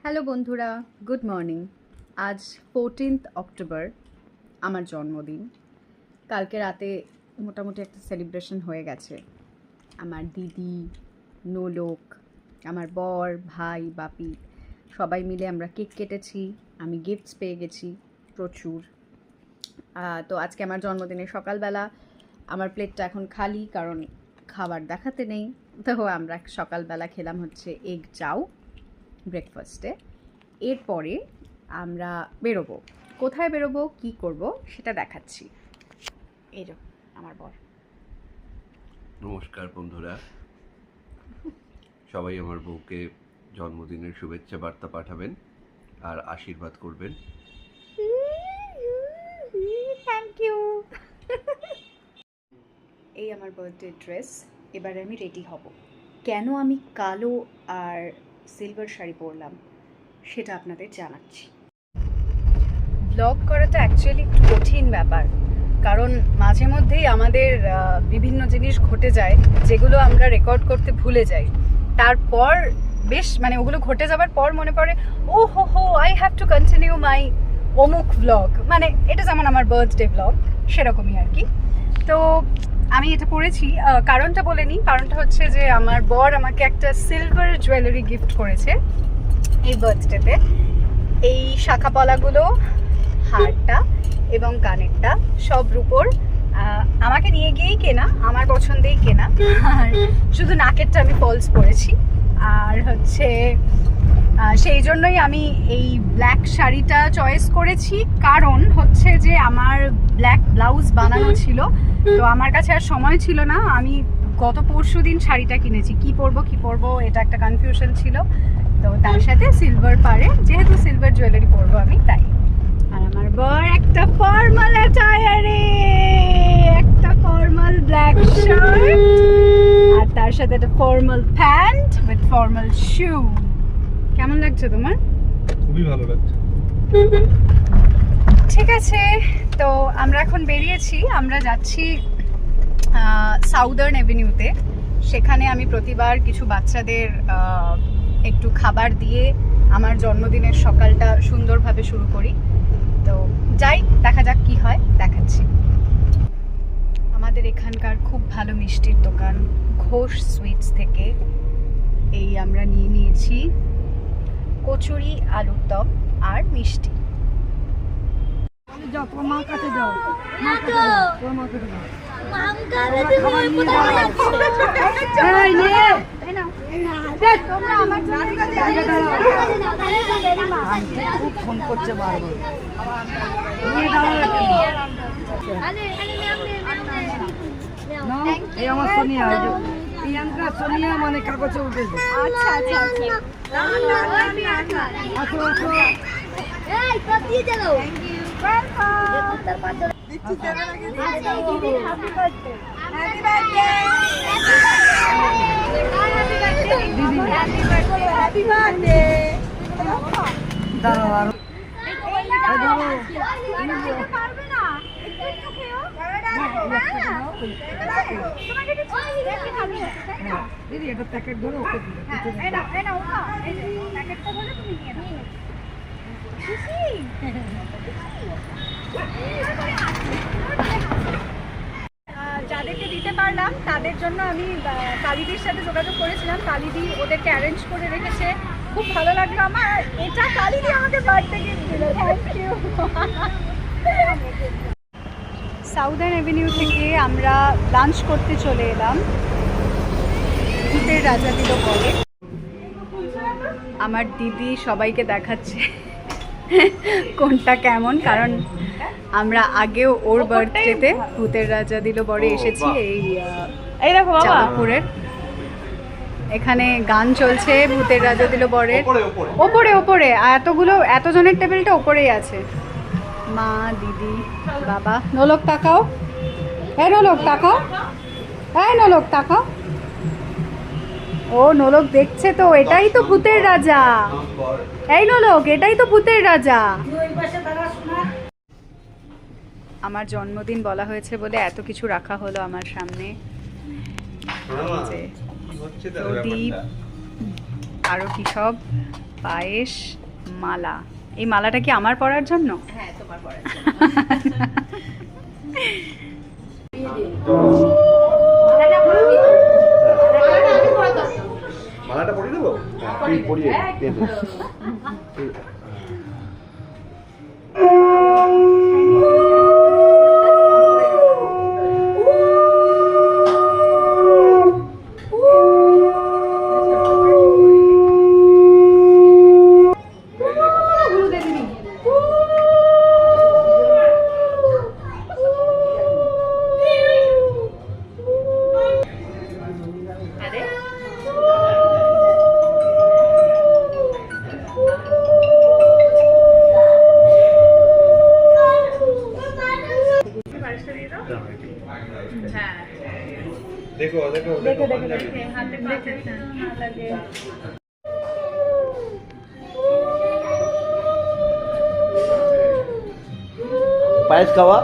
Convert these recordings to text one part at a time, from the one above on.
Hello বন্ধুরা, good morning. আজ 14th October, আমার জন্মদিন। কালকে রাতে মোটামুটি একটা সেলিব্রেশন হয়ে গেছে। আমার দিদি, নোলক, আমার বর, ভাই, বাপি সবাই মিলে আমরা কেক কেটেছি। আমি গিফটস পেয়ে গেছি প্রচুর। তো আজকে আমার জন্মদিনে সকালবেলা আমার প্লেটটা এখন খালি, কারণ খাবার দেখাতে নেই। তো আমরা সকালবেলা খেলাম হচ্ছে এগ চাউ ব্রেকফাস্টে। এরপরে আমরা বেরোবো। কোথায় বেরোবো, কি করব সেটা দেখাচ্ছি। এই যে আমার বর। নমস্কার বন্ধুরা, সবাই আমার বউকে জন্মদিনের শুভেচ্ছা বার্তা পাঠাবেন আর আশীর্বাদ করবেন। Thank you. এই আমার বার্থডে ড্রেস। এবারে আমি রেডি হব। কেন আমি কালো আর সিলভার শাড়ি পরলাম সেটা আপনাদের জানাচ্ছি। ব্লগ করাটা অ্যাকচুয়ালি একটু কঠিন ব্যাপার, কারণ মাঝে মধ্যেই আমাদের বিভিন্ন জিনিস ঘটে যায় যেগুলো আমরা রেকর্ড করতে ভুলে যাই। তারপর বেশ ওগুলো ঘটে যাবার পর মনে পড়ে, ও হো আই হ্যাভ টু কন্টিনিউ মাই অমুক ব্লগ। এটা যেমন আমার বার্থডে ব্লগ, সেরকমই আর কি। তো আমি এটা পরেছি, কারণটা বলে নিই। কারণটা হচ্ছে যে আমার বর আমাকে একটা সিলভার জুয়েলারি গিফট করেছে এই বার্থডেতে। এই শাখা পলাগুলো, হারটা এবং কানেরটা সব রূপোর। আমাকে নিয়ে গিয়েই কেনা, আমার পছন্দেই কেনা। আর শুধু নাকেরটা আমি ফলস পরেছি। আর হচ্ছে সেই জন্যই আমি এই ব্ল্যাক শাড়িটা চয়েস করেছি, কারণ হচ্ছে যে আমার ব্ল্যাক ব্লাউজ বানানো ছিল। তো আমার কাছে আর সময় ছিল না। আমি গত পরশুদিন শাড়িটা কিনেছি, কি পরবো এটা একটা কনফিউশন ছিল। তো তার সাথে সিলভার পারে, যেহেতু সিলভার জুয়েলারি পরবো আমি, তাই। আর আমার বর একটা ফর্মাল অ্যাটায়ারে, একটা ফর্মাল ব্ল্যাক শার্ট, আর তার সাথে একটা formal pant with formal shoe. কেমন লাগছে তোমার? খুবই ভালো লাগছে। ঠিক আছে, তো আমরা এখন বেরিয়েছি। আমরা যাচ্ছি সাউদার্ন অ্যাভিনিউতে। সেখানে আমি প্রতিবার কিছু বাচ্চাদের একটু খাবার দিয়ে আমার জন্মদিনের সকালটা সুন্দরভাবে শুরু করি। তো যাই, দেখা যাক কি হয়, দেখাচ্ছি। আমাদের এখানকার খুব ভালো মিষ্টির দোকান ঘোষ সুইটস থেকে এই আমরা নিয়েছি কচুরি, আলুর দম আর মিষ্টি। ফোন করছে বারবার। এই আমার সোনিয়া, প্রিয়াঙ্কা সোনিয়া মানে কাগজে উঠেছে। আচ্ছা আচ্ছা আচ্ছা, দাঁড়াও, দিদি এটা প্যাকেট ধরো, ওকে যাদেরকে দিতে পারলাম তাদের জন্য আমি কালিদির সাথে যোগাযোগ করেছিলাম। কালিদি ওদেরকে অ্যারেঞ্জ করে রেখেছে, খুব ভালো লাগলো আমার। এটা কালিদি আমাকে বার্থডে গিফট দিল, থ্যাংক ইউ। সাউদার্ন অ্যাভিনিউ থেকে আমরা লাঞ্চ করতে চলে এলাম ভূতের রাজা দিল বলে। আমার দিদি সবাইকে দেখাচ্ছে কোনটা কেমন, কারণ আমরা আগেও ওর বার্থডেতে ভূতের রাজা দিল বরে এসেছি এই চাঁদপুরের। এখানে গান চলছে ভূতের রাজা দিল বরের। ওপরে ওপরে এতজনের টেবিলটা ওপরেই আছে। মা, দিদি, বাবা। নোলক তাকাও, নোলক তাকাও, নোলক তাকাও। ও নোলক দেখছে তো, এটাই তো ভূতের রাজা। এই নোলক, এটাই তো ভূতের রাজা। আমার জন্মদিন বলা হয়েছে বলে এত কিছু রাখা হলো আমার সামনে। প্রদীপ, আরো কি সব পায়েস মালা। এই মালাটা কি আমার পরার জন্য? হ্যাঁ, তোমার পরে মালাটা পরিয়ে দেবো? পরিয়ে দেখো দেখো দেখো হাতে পাতে না লাগে। পায়েস খাওয়া,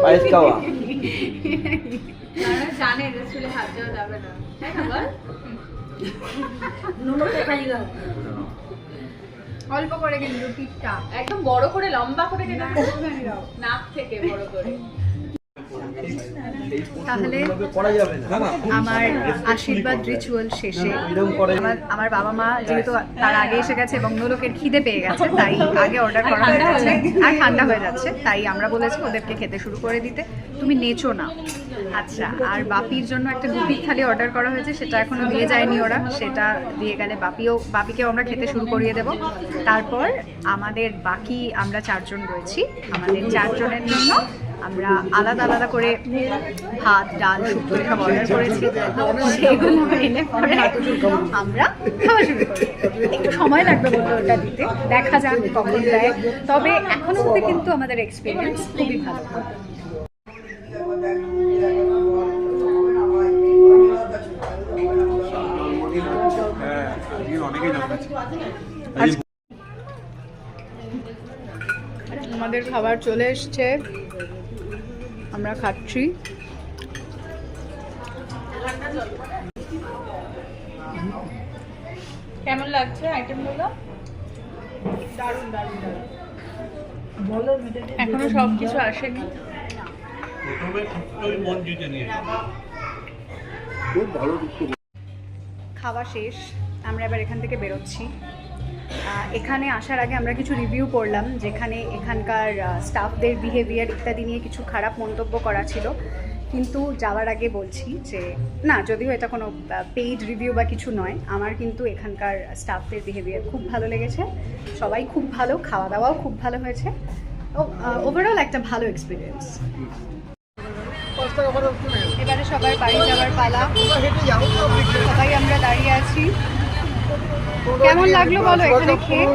পায়েস খাওয়া। জানে যে চুলে হাত দেওয়া যাবে না, তাই না বল? অল্প করে কিন্তু পিঠটা একদম বড় করে লম্বা করে কেটে নাক থেকে বড় করে। তাহলে করা যাবে না। আমার আশীর্বাদ রিচুয়াল শেষে আমার বাবা মা যেহেতু তার আগে এসে গেছে এবং নোলকের খিদে পেয়ে গেছে, তাই আগে অর্ডার করা হয়ে গেছে আর ঠান্ডা হয়ে যাচ্ছে, তাই আমরা বলেছি ওদেরকে খেতে শুরু করে দিতে। তুমি নেচো না। আচ্ছা, আর বাপির জন্য একটা গুপির থালি অর্ডার করা হয়েছে, সেটা এখনো দিয়ে যায়নি ওরা, সেটা দিয়ে গেলে বাপিকেও আমরা খেতে শুরু করিয়ে দেব। তারপর আমাদের বাকি আমরা 4 জন রয়েছি, আমাদের 4 জনের জন্য আমরা আলাদা আলাদা করে ভাত ডাল শুক্তো সব অর্ডার করেছি, সেগুলো এনে পরে আমরা খাওয়া শুরু করি। একটু সময় লাগবে বললো ওটা দিতে, দেখা যাক কখন দেয়, তবে এখনো অবধি কিন্তু আমাদের এক্সপিরিয়েন্স খুবই ভালো। আমাদের খাবার চলে এসছে, আমরা খাচ্ছি। কেমন লাগছে আইটেমগুলো? দারুণ দারুণ দারুণ। এখনো সবকিছু আসেনি। খাওয়া শেষ, আমরা এবার এখান থেকে বেরোচ্ছি। এখানে আসার আগে আমরা কিছু রিভিউ পড়লাম, যেখানে এখানকার স্টাফদের বিহেভিয়ার ইত্যাদি নিয়ে কিছু খারাপ মন্তব্য করা ছিল, কিন্তু যাওয়ার আগে বলছি যে না, যদিও এটা কোনো পেইড রিভিউ বা কিছু নয়, আমার কিন্তু এখানকার স্টাফদের বিহেভিয়ার খুব ভালো লেগেছে। সবাই খুব ভালো, খাওয়া দাওয়াও খুব ভালো হয়েছে। ওভারঅল একটা ভালো এক্সপিরিয়েন্স। এবারে সবার বাড়ি যাওয়ার পালা, সবাই আমরা দাঁড়িয়ে আছি। কেমন লাগলো বলো এখানে খেয়ে?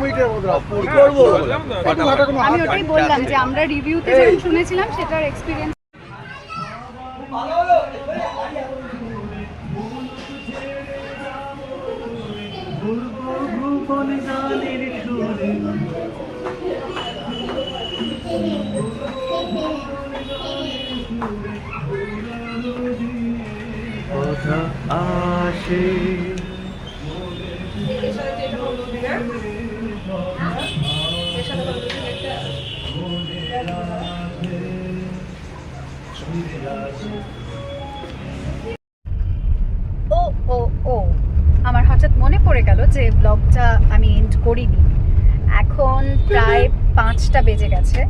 আমি ওটাই বললাম যে আমরা রিভিউতে যেরকম শুনেছিলাম সেটার এক্সপিরিয়েন্স। আমার হঠাৎ মনে পড়ে গেল যে ব্লগটা আমি এন্ড করিনি। এখন প্রায় 5টা বেজে গেছে,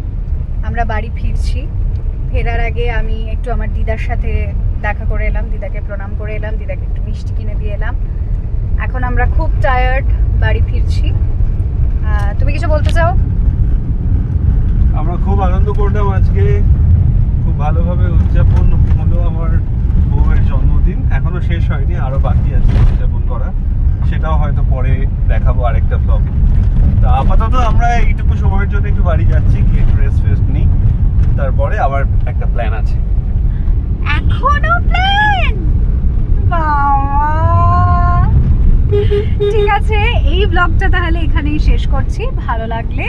আমরা বাড়ি ফিরছি। ফেরার আগে আমি একটু আমার দিদার সাথে দেখা করে এলাম, দিদাকে প্রণাম করে এলাম, দিদাকে একটু মিষ্টি কিনে দিয়ে এলাম। এখন আমরা খুব টায়ার্ড, বাড়ি ফিরছি। তুমি কিছু বলতে চাও? আমরা খুব আনন্দ করলাম আজকে, খুব ভালোভাবে উদযাপন হলো আমার বউয়ের জন্মদিন। এখনো শেষ হয়নি, আরো বাকি আছে উদযাপন করা, সেটাও হয়তো পরে দেখাবো আরেকটা ব্লগ। তা আপাতত আমরা এইটুকু সময়ের জন্য একটু বাড়ি যাচ্ছি, গিয়ে একটু রেস্ট ফেস্ট নিই, তারপরে আবার একটা প্ল্যান আছে। এখনো প্ল্যান? ঠিক আছে, এই ব্লগটা তাহলে এখানেই শেষ করছি। ভালো লাগলে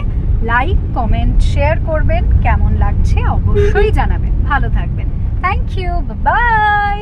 লাইক কমেন্ট শেয়ার করবেন, কেমন লাগছে অবশ্যই জানাবেন। ভালো থাকবেন, থ্যাংক ইউ, বাই।